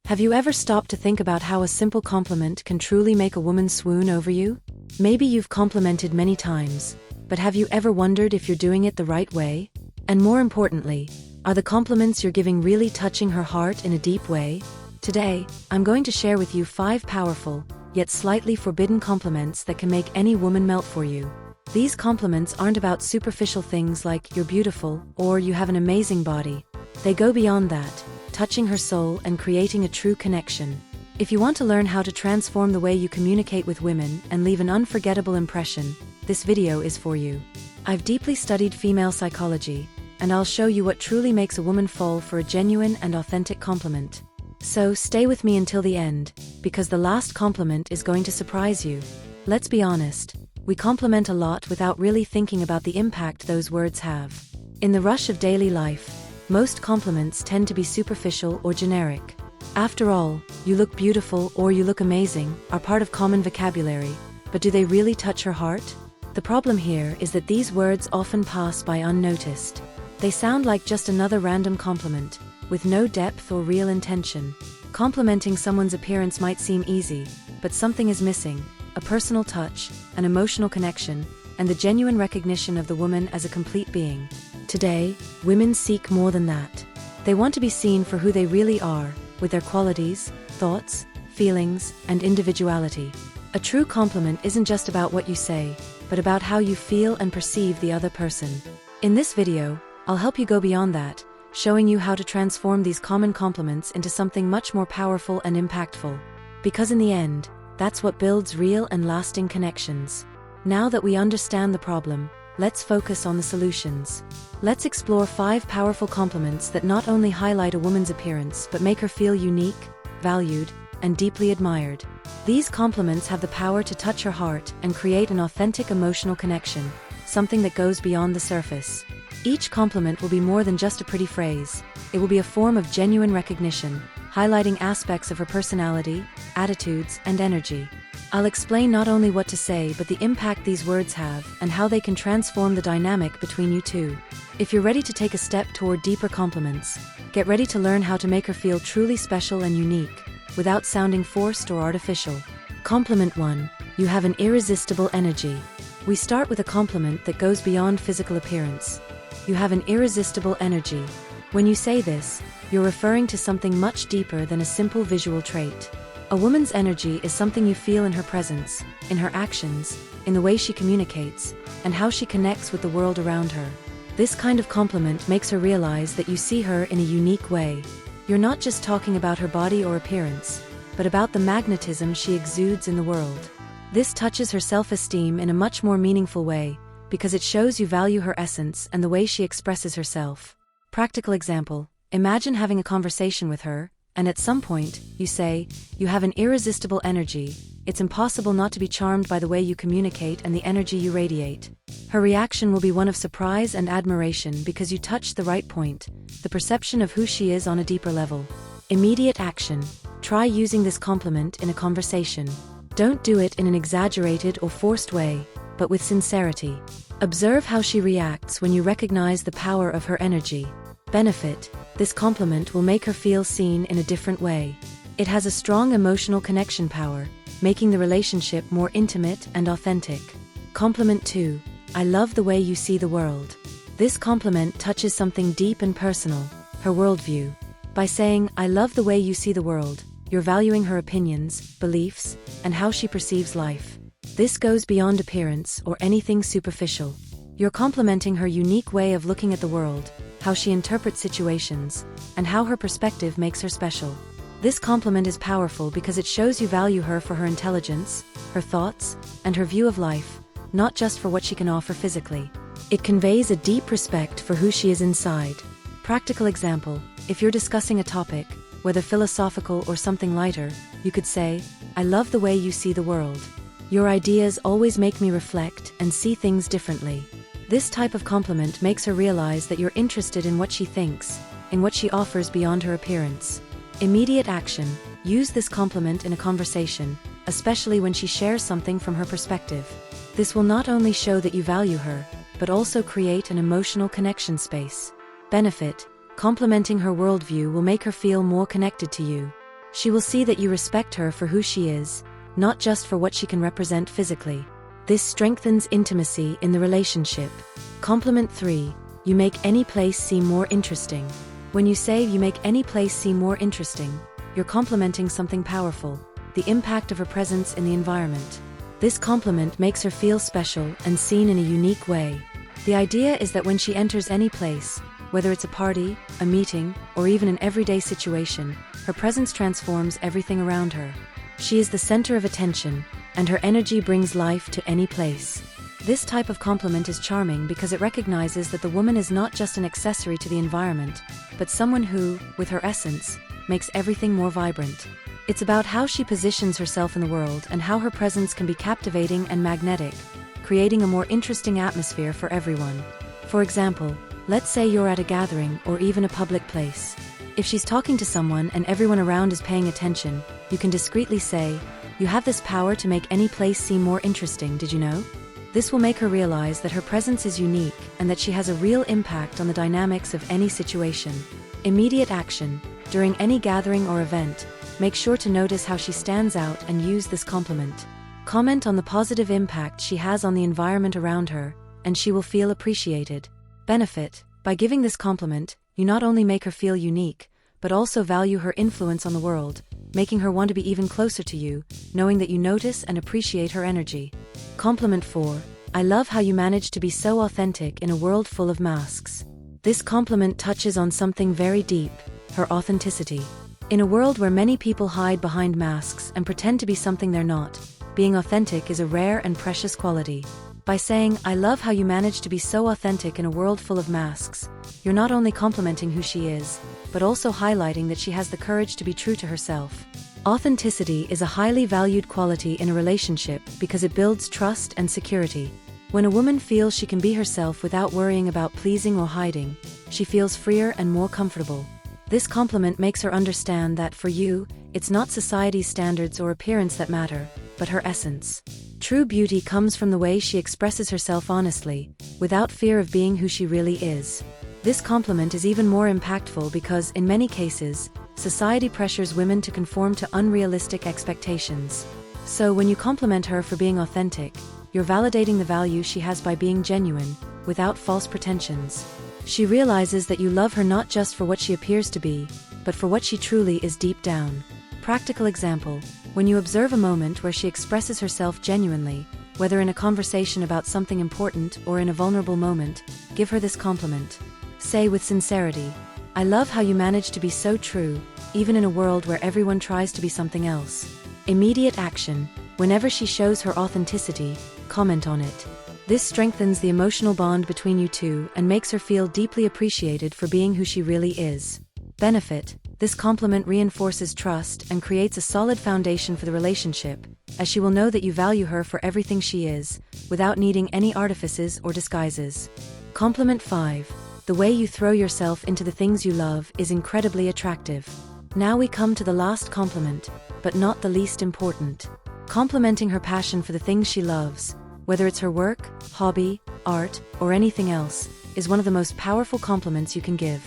Have you ever stopped to think about how a simple compliment can truly make a woman swoon over you? Maybe you've complimented many times, but have you ever wondered if you're doing it the right way? And more importantly, are the compliments you're giving really touching her heart in a deep way? Today, I'm going to share with you 5 powerful, yet slightly forbidden compliments that can make any woman melt for you. These compliments aren't about superficial things like "you're beautiful" or "you have an amazing body." They go beyond that, touching her soul and creating a true connection. If you want to learn how to transform the way you communicate with women and leave an unforgettable impression, this video is for you. I've deeply studied female psychology, and I'll show you what truly makes a woman fall for a genuine and authentic compliment. So stay with me until the end, because the last compliment is going to surprise you. Let's be honest, we compliment a lot without really thinking about the impact those words have. In the rush of daily life, most compliments tend to be superficial or generic. After all, "you look beautiful" or "you look amazing" are part of common vocabulary, but do they really touch her heart? The problem here is that these words often pass by unnoticed. They sound like just another random compliment, with no depth or real intention. Complimenting someone's appearance might seem easy, but something is missing: a personal touch, an emotional connection, and the genuine recognition of the woman as a complete being. Today, women seek more than that. They want to be seen for who they really are, with their qualities, thoughts, feelings, and individuality. A true compliment isn't just about what you say, but about how you feel and perceive the other person. In this video, I'll help you go beyond that, showing you how to transform these common compliments into something much more powerful and impactful. Because in the end, that's what builds real and lasting connections. Now that we understand the problem, let's focus on the solutions. Let's explore 5 powerful compliments that not only highlight a woman's appearance but make her feel unique, valued, and deeply admired. These compliments have the power to touch her heart and create an authentic emotional connection, something that goes beyond the surface. Each compliment will be more than just a pretty phrase. It will be a form of genuine recognition, highlighting aspects of her personality, attitudes, and energy. I'll explain not only what to say but the impact these words have and how they can transform the dynamic between you two. If you're ready to take a step toward deeper compliments, get ready to learn how to make her feel truly special and unique, without sounding forced or artificial. Compliment 1. You have an irresistible energy. We start with a compliment that goes beyond physical appearance. You have an irresistible energy. When you say this, you're referring to something much deeper than a simple visual trait. A woman's energy is something you feel in her presence, in her actions, in the way she communicates, and how she connects with the world around her. This kind of compliment makes her realize that you see her in a unique way. You're not just talking about her body or appearance, but about the magnetism she exudes in the world. This touches her self-esteem in a much more meaningful way, because it shows you value her essence and the way she expresses herself. Practical example: imagine having a conversation with her, and at some point, you say, "You have an irresistible energy. It's impossible not to be charmed by the way you communicate and the energy you radiate." Her reaction will be one of surprise and admiration because you touched the right point, the perception of who she is on a deeper level. Immediate action. Try using this compliment in a conversation. Don't do it in an exaggerated or forced way, but with sincerity. Observe how she reacts when you recognize the power of her energy. Benefit: this compliment will make her feel seen in a different way. It has a strong emotional connection power, making the relationship more intimate and authentic. Compliment 2. I love the way you see the world. This compliment touches something deep and personal, her worldview. By saying, "I love the way you see the world," you're valuing her opinions, beliefs, and how she perceives life. This goes beyond appearance or anything superficial. You're complimenting her unique way of looking at the world, how she interprets situations, and how her perspective makes her special. This compliment is powerful because it shows you value her for her intelligence, her thoughts, and her view of life, not just for what she can offer physically. It conveys a deep respect for who she is inside. Practical example: if you're discussing a topic, whether philosophical or something lighter, you could say, "I love the way you see the world. Your ideas always make me reflect and see things differently." This type of compliment makes her realize that you're interested in what she thinks, in what she offers beyond her appearance. Immediate action. Use this compliment in a conversation, especially when she shares something from her perspective. This will not only show that you value her, but also create an emotional connection space. Benefit: complimenting her worldview will make her feel more connected to you. She will see that you respect her for who she is, not just for what she can represent physically. This strengthens intimacy in the relationship. Compliment 3. You make any place seem more interesting. When you say you make any place seem more interesting, you're complimenting something powerful, the impact of her presence in the environment. This compliment makes her feel special and seen in a unique way. The idea is that when she enters any place, whether it's a party, a meeting, or even an everyday situation, her presence transforms everything around her. She is the center of attention, and her energy brings life to any place. This type of compliment is charming because it recognizes that the woman is not just an accessory to the environment, but someone who, with her essence, makes everything more vibrant. It's about how she positions herself in the world and how her presence can be captivating and magnetic, creating a more interesting atmosphere for everyone. For example, let's say you're at a gathering or even a public place. If she's talking to someone and everyone around is paying attention, you can discreetly say, "You have this power to make any place seem more interesting, did you know?" This will make her realize that her presence is unique and that she has a real impact on the dynamics of any situation. Immediate action. During any gathering or event, make sure to notice how she stands out and use this compliment. Comment on the positive impact she has on the environment around her, and she will feel appreciated. Benefit. By giving this compliment, you not only make her feel unique, but also value her influence on the world, making her want to be even closer to you, knowing that you notice and appreciate her energy. Compliment 4. I love how you manage to be so authentic in a world full of masks. This compliment touches on something very deep, her authenticity. In a world where many people hide behind masks and pretend to be something they're not, being authentic is a rare and precious quality. By saying, "I love how you manage to be so authentic in a world full of masks," you're not only complimenting who she is, but also highlighting that she has the courage to be true to herself. Authenticity is a highly valued quality in a relationship because it builds trust and security. When a woman feels she can be herself without worrying about pleasing or hiding, she feels freer and more comfortable. This compliment makes her understand that for you, it's not society's standards or appearance that matter, but her essence. True beauty comes from the way she expresses herself honestly, without fear of being who she really is. This compliment is even more impactful because, in many cases, society pressures women to conform to unrealistic expectations. So when you compliment her for being authentic, you're validating the value she has by being genuine, without false pretensions. She realizes that you love her not just for what she appears to be, but for what she truly is deep down. Practical example. When you observe a moment where she expresses herself genuinely, whether in a conversation about something important or in a vulnerable moment, give her this compliment. Say with sincerity, "I love how you manage to be so true, even in a world where everyone tries to be something else." Immediate action. Whenever she shows her authenticity, comment on it. This strengthens the emotional bond between you two and makes her feel deeply appreciated for being who she really is. Benefit. This compliment reinforces trust and creates a solid foundation for the relationship, as she will know that you value her for everything she is, without needing any artifices or disguises. Compliment 5. The way you throw yourself into the things you love is incredibly attractive. Now we come to the last compliment, but not the least important. Complimenting her passion for the things she loves, whether it's her work, hobby, art, or anything else, is one of the most powerful compliments you can give.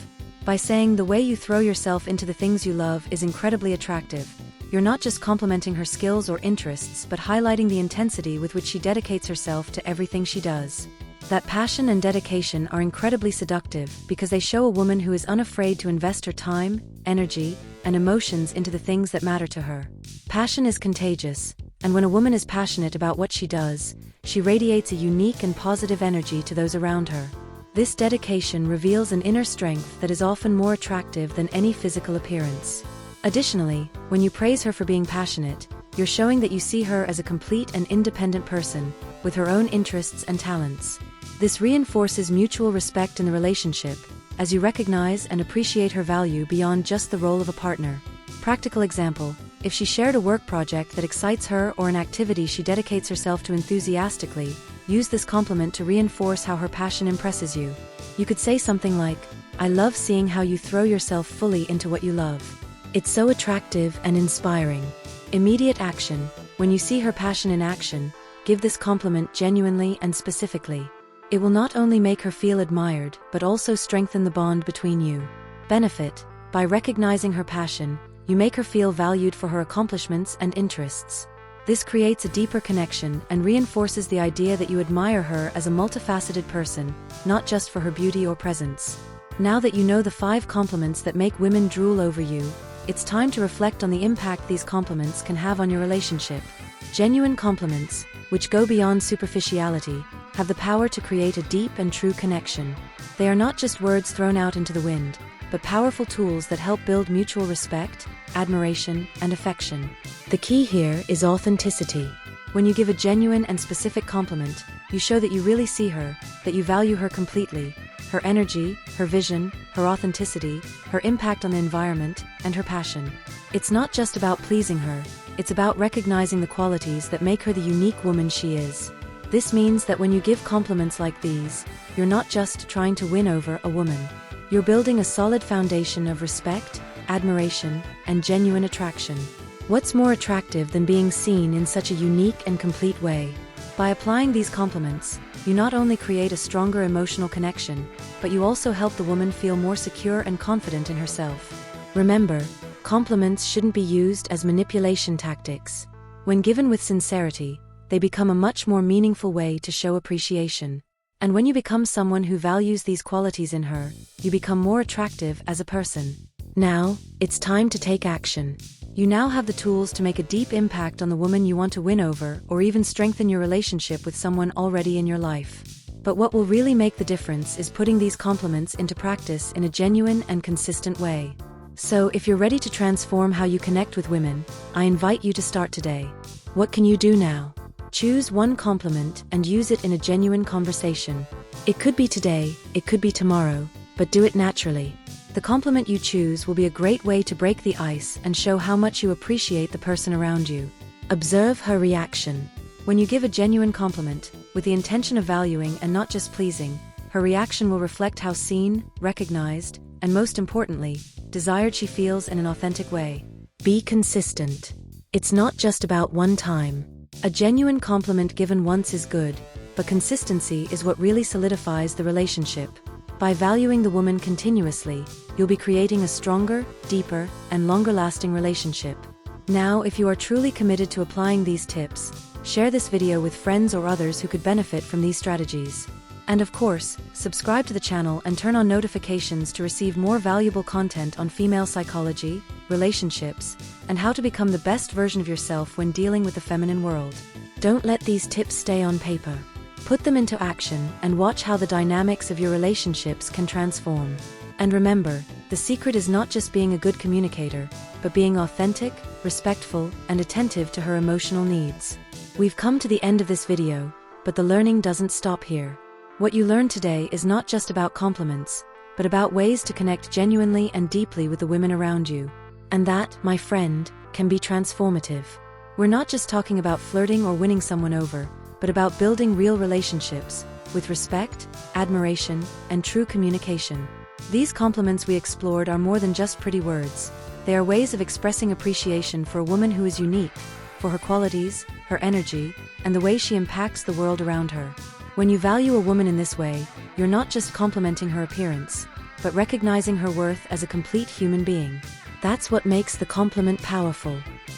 By saying the way you throw yourself into the things you love is incredibly attractive, you're not just complimenting her skills or interests but highlighting the intensity with which she dedicates herself to everything she does. That passion and dedication are incredibly seductive because they show a woman who is unafraid to invest her time, energy, and emotions into the things that matter to her. Passion is contagious, and when a woman is passionate about what she does, she radiates a unique and positive energy to those around her. This dedication reveals an inner strength that is often more attractive than any physical appearance. Additionally, when you praise her for being passionate, you're showing that you see her as a complete and independent person, with her own interests and talents. This reinforces mutual respect in the relationship, as you recognize and appreciate her value beyond just the role of a partner. Practical example. If she shared a work project that excites her or an activity she dedicates herself to enthusiastically, use this compliment to reinforce how her passion impresses you. You could say something like, "I love seeing how you throw yourself fully into what you love. It's so attractive and inspiring." Immediate action. When you see her passion in action, give this compliment genuinely and specifically. It will not only make her feel admired, but also strengthen the bond between you. Benefit. By recognizing her passion, You make her feel valued for her accomplishments and interests. This creates a deeper connection and reinforces the idea that you admire her as a multifaceted person, not just for her beauty or presence. Now that you know the 5 compliments that make women drool over you, it's time to reflect on the impact these compliments can have on your relationship. Genuine compliments, which go beyond superficiality, have the power to create a deep and true connection. They are not just words thrown out into the wind, but powerful tools that help build mutual respect, admiration, and affection. The key here is authenticity. When you give a genuine and specific compliment, you show that you really see her, that you value her completely, her energy, her vision, her authenticity, her impact on the environment, and her passion. It's not just about pleasing her, it's about recognizing the qualities that make her the unique woman she is. This means that when you give compliments like these, you're not just trying to win over a woman. You're building a solid foundation of respect, admiration, and genuine attraction. What's more attractive than being seen in such a unique and complete way? By applying these compliments, you not only create a stronger emotional connection, but you also help the woman feel more secure and confident in herself. Remember, compliments shouldn't be used as manipulation tactics. When given with sincerity, they become a much more meaningful way to show appreciation. And when you become someone who values these qualities in her, you become more attractive as a person. Now, it's time to take action. You now have the tools to make a deep impact on the woman you want to win over, or even strengthen your relationship with someone already in your life. But what will really make the difference is putting these compliments into practice in a genuine and consistent way. So, if you're ready to transform how you connect with women, I invite you to start today. What can you do now? Choose one compliment and use it in a genuine conversation. It could be today, it could be tomorrow, but do it naturally. The compliment you choose will be a great way to break the ice and show how much you appreciate the person around you. Observe her reaction. When you give a genuine compliment, with the intention of valuing and not just pleasing, her reaction will reflect how seen, recognized, and most importantly, desired she feels in an authentic way. Be consistent. It's not just about one time. A genuine compliment given once is good, but consistency is what really solidifies the relationship. By valuing the woman continuously, you'll be creating a stronger, deeper, and longer-lasting relationship. Now, if you are truly committed to applying these tips, share this video with friends or others who could benefit from these strategies. And of course, subscribe to the channel and turn on notifications to receive more valuable content on female psychology, relationships, and how to become the best version of yourself when dealing with the feminine world. Don't let these tips stay on paper. Put them into action and watch how the dynamics of your relationships can transform. And remember, the secret is not just being a good communicator, but being authentic, respectful, and attentive to her emotional needs. We've come to the end of this video, but the learning doesn't stop here. What you learned today is not just about compliments, but about ways to connect genuinely and deeply with the women around you. And that, my friend, can be transformative. We're not just talking about flirting or winning someone over, but about building real relationships, with respect, admiration, and true communication. These compliments we explored are more than just pretty words. They are ways of expressing appreciation for a woman who is unique, for her qualities, her energy, and the way she impacts the world around her. When you value a woman in this way, you're not just complimenting her appearance, but recognizing her worth as a complete human being. That's what makes the compliment powerful.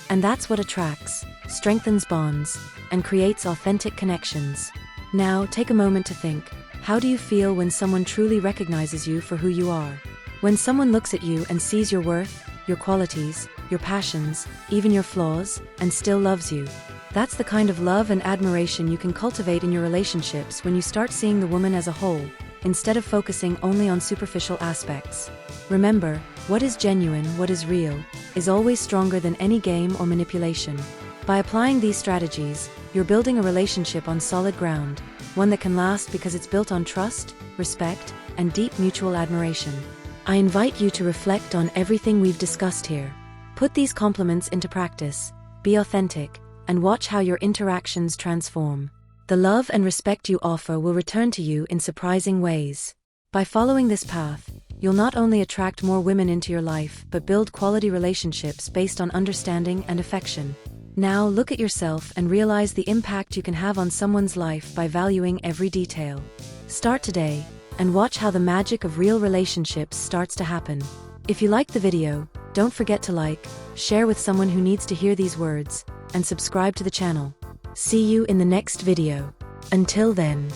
And that's what attracts, strengthens bonds, and creates authentic connections. Now, take a moment to think. How do you feel when someone truly recognizes you for who you are? When someone looks at you and sees your worth, your qualities, your passions, even your flaws, and still loves you. That's the kind of love and admiration you can cultivate in your relationships when you start seeing the woman as a whole, instead of focusing only on superficial aspects. Remember, what is genuine, what is real, is always stronger than any game or manipulation. By applying these strategies, you're building a relationship on solid ground, one that can last because it's built on trust, respect, and deep mutual admiration. I invite you to reflect on everything we've discussed here. Put these compliments into practice, be authentic, and watch how your interactions transform. The love and respect you offer will return to you in surprising ways. By following this path, you'll not only attract more women into your life, but build quality relationships based on understanding and affection. Now look at yourself and realize the impact you can have on someone's life by valuing every detail. Start today, and watch how the magic of real relationships starts to happen. If you liked the video, Don't forget to like, share with someone who needs to hear these words, and subscribe to the channel. See you in the next video. Until then.